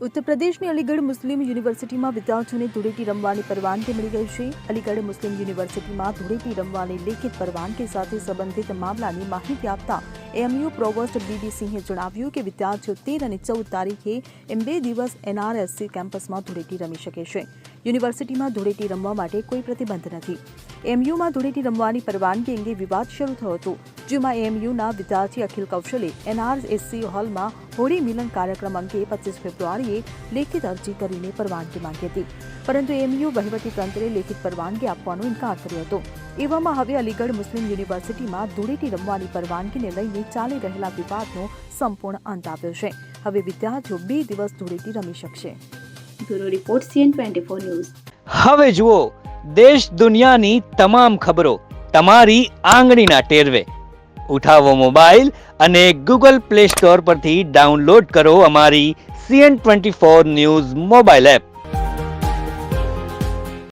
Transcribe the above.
ઉત્તર પ્રદેશની અલીગઢ મુસ્લિમ યુનિવર્સિટીમાં વિદ્યાર્થીઓને ધૂળેટી રમવાની પરવાનગી મળી ગઈ છે. અલીગઢ મુસ્લિમ યુનિવર્સિટીમાં ધૂળેટી રમવાની લેખિત પરવાનગી સાથે સંબંધિત મામલાની માહિતી આપતા એમયુ પ્રોવોસ્ટ બીડી સિંહે જણાવ્યું કે વિદ્યાર્થીઓ 13 અને 14 તારીખે એમ 2 દિવસ એનઆરએસસી કેમ્પસમાં ધૂળેટી રમી શકે છે. યુનિવર્સિટીમાં ધૂળેટી રમવા માટે કોઈ પ્રતિબંધ નથી. એમયુમાં ધૂળેટી રમવાની પરવાનગી અંગે વિવાદ શરૂ થયો હતો, જેમાં એમયુના વિદ્યાર્થી અખિલ કૌશલે એનઆરએસસી હોલમાં હોળી મિલન કાર્યક્રમ અંગે 25 ફેબ્રુઆરીએ લેખિત અરજી કરીને પરવાનગી માંગી હતી, પરંતુ એમયુ વહીવટીતંત્રે લેખિત પરવાનગી આપવાનો ઇનકાર કર્યો હતો. એવામાં હવે અલીગઢ મુસ્લિમ યુનિવર્સિટીમાં ધૂળેટી રમવાની પરવાનગીને લઈને ચાલી રહેલા વિવાદનો સંપૂર્ણ અંત આવ્યો છે. હવે વિદ્યાર્થીઓ 2 દિવસ ધૂળેટી રમી શકશે. Bureau report CN24 news. હવે જુઓ દેશ દુનિયાની તમામ ખબરો તમારી આંગળીના ટેરવે. ઉઠાવો મોબાઈલ અને Google Play Store પરથી ડાઉનલોડ કરો અમારી CN24 ન્યૂઝ મોબાઈલ એપ.